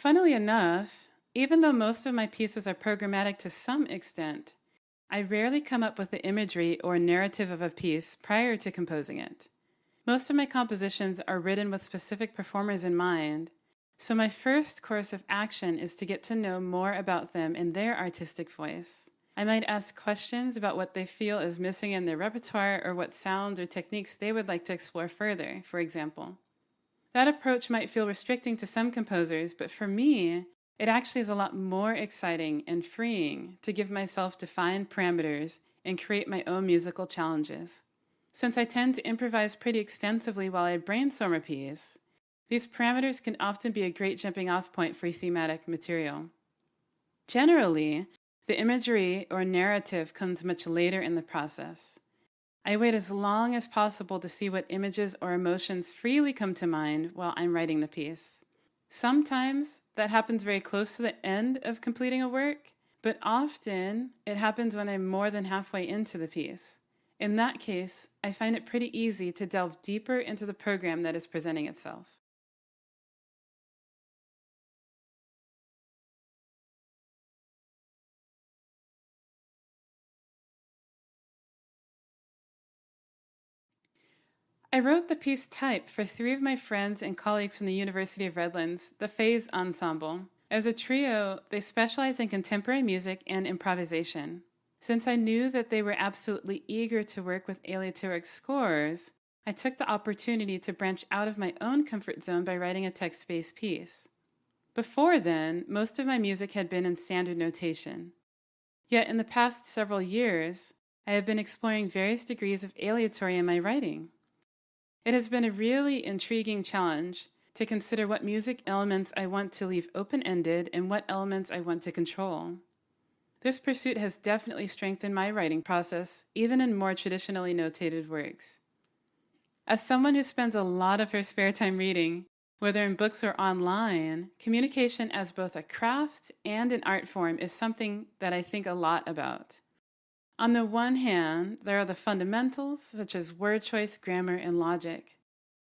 Funnily enough, even though most of my pieces are programmatic to some extent, I rarely come up with the imagery or narrative of a piece prior to composing it. Most of my compositions are written with specific performers in mind, so my first course of action is to get to know more about them and their artistic voice. I might ask questions about what they feel is missing in their repertoire or what sounds or techniques they would like to explore further, for example. That approach might feel restricting to some composers, but for me, it actually is a lot more exciting and freeing to give myself defined parameters and create my own musical challenges. Since I tend to improvise pretty extensively while I brainstorm a piece, these parameters can often be a great jumping-off point for thematic material. Generally, the imagery or narrative comes much later in the process. I wait as long as possible to see what images or emotions freely come to mind while I'm writing the piece. Sometimes that happens very close to the end of completing a work, but often it happens when I'm more than halfway into the piece. In that case, I find it pretty easy to delve deeper into the program that is presenting itself. I wrote the piece Type for 3 of my friends and colleagues from the University of Redlands, the Phase Ensemble. As a trio, they specialize in contemporary music and improvisation. Since I knew that they were absolutely eager to work with aleatoric scores, I took the opportunity to branch out of my own comfort zone by writing a text-based piece. Before then, most of my music had been in standard notation. Yet in the past several years, I have been exploring various degrees of aleatory in my writing. It has been a really intriguing challenge to consider what music elements I want to leave open-ended and what elements I want to control. This pursuit has definitely strengthened my writing process, even in more traditionally notated works. As someone who spends a lot of her spare time reading, whether in books or online, communication as both a craft and an art form is something that I think a lot about. On the one hand, there are the fundamentals, such as word choice, grammar, and logic.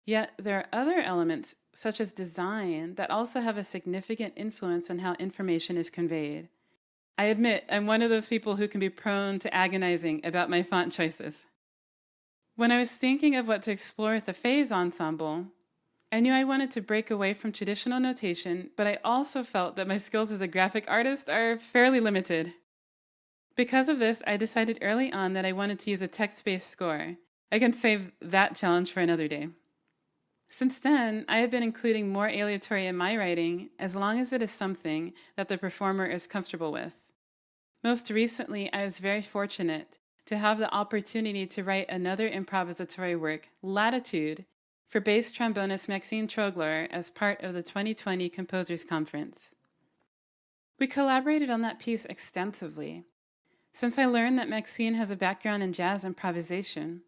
Yet there are other elements, such as design, that also have a significant influence on how information is conveyed. I admit I'm one of those people who can be prone to agonizing about my font choices. When I was thinking of what to explore with the Phase Ensemble, I knew I wanted to break away from traditional notation, but I also felt that my skills as a graphic artist are fairly limited. Because of this, I decided early on that I wanted to use a text-based score. I can save that challenge for another day. Since then, I have been including more aleatory in my writing as long as it is something that the performer is comfortable with. Most recently, I was very fortunate to have the opportunity to write another improvisatory work, Latitude, for bass trombonist Maxine Troglauer as part of the 2020 Composers Conference. We collaborated on that piece extensively. Since I learned that Maxine has a background in jazz improvisation,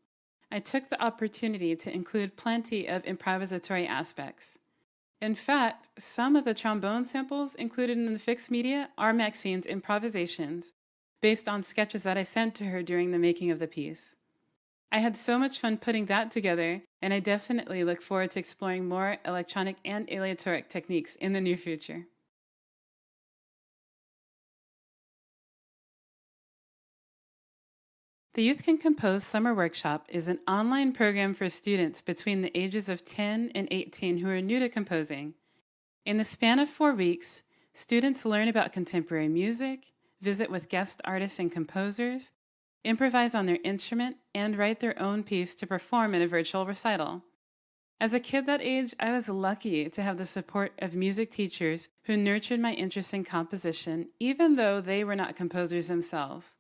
I took the opportunity to include plenty of improvisatory aspects. In fact, some of the trombone samples included in the fixed media are Maxine's improvisations, based on sketches that I sent to her during the making of the piece. I had so much fun putting that together, and I definitely look forward to exploring more electronic and aleatoric techniques in the near future. The Youth Can Compose Summer Workshop is an online program for students between the ages of 10 and 18 who are new to composing. In the span of 4 weeks, students learn about contemporary music, visit with guest artists and composers, improvise on their instrument, and write their own piece to perform in a virtual recital. As a kid that age, I was lucky to have the support of music teachers who nurtured my interest in composition, even though they were not composers themselves.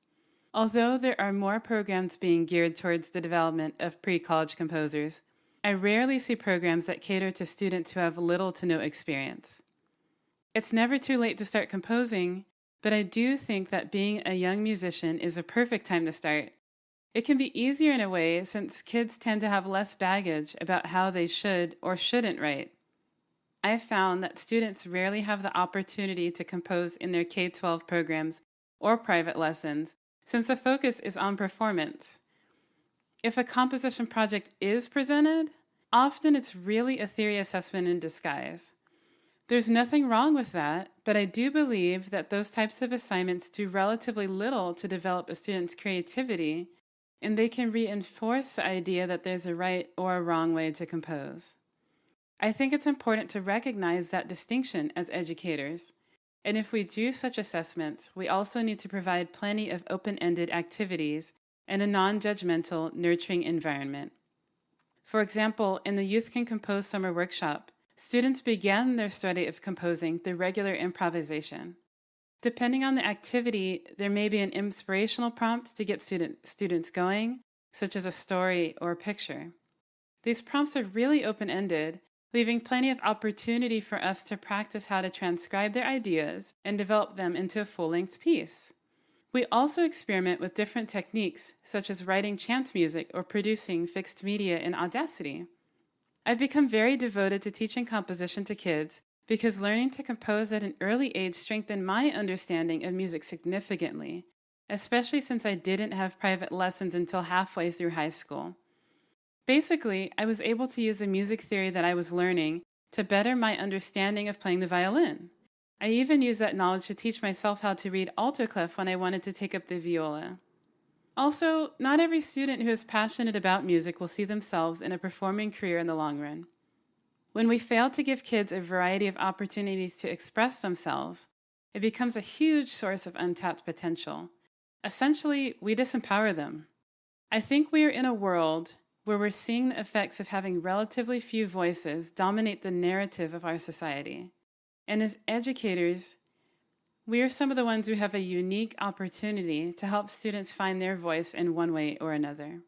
Although there are more programs being geared towards the development of pre-college composers, I rarely see programs that cater to students who have little to no experience. It's never too late to start composing, but I do think that being a young musician is a perfect time to start. It can be easier in a way since kids tend to have less baggage about how they should or shouldn't write. I've found that students rarely have the opportunity to compose in their K-12 programs or private lessons, since the focus is on performance. If a composition project is presented, often it's really a theory assessment in disguise. There's nothing wrong with that, but I do believe that those types of assignments do relatively little to develop a student's creativity, and they can reinforce the idea that there's a right or a wrong way to compose. I think it's important to recognize that distinction as educators, and if we do such assessments, we also need to provide plenty of open-ended activities and a non-judgmental, nurturing environment. For example, in the Youth Can Compose Summer Workshop, students began their study of composing through regular improvisation. Depending on the activity, there may be an inspirational prompt to get students going, such as a story or a picture. These prompts are really open-ended, leaving plenty of opportunity for us to practice how to transcribe their ideas and develop them into a full-length piece. We also experiment with different techniques, such as writing chant music or producing fixed media in Audacity. I've become very devoted to teaching composition to kids because learning to compose at an early age strengthened my understanding of music significantly, especially since I didn't have private lessons until halfway through high school. Basically, I was able to use the music theory that I was learning to better my understanding of playing the violin. I even used that knowledge to teach myself how to read alto clef when I wanted to take up the viola. Also, not every student who is passionate about music will see themselves in a performing career in the long run. When we fail to give kids a variety of opportunities to express themselves, it becomes a huge source of untapped potential. Essentially, we disempower them. I think we are in a world where we're seeing the effects of having relatively few voices dominate the narrative of our society. And as educators, we are some of the ones who have a unique opportunity to help students find their voice in one way or another.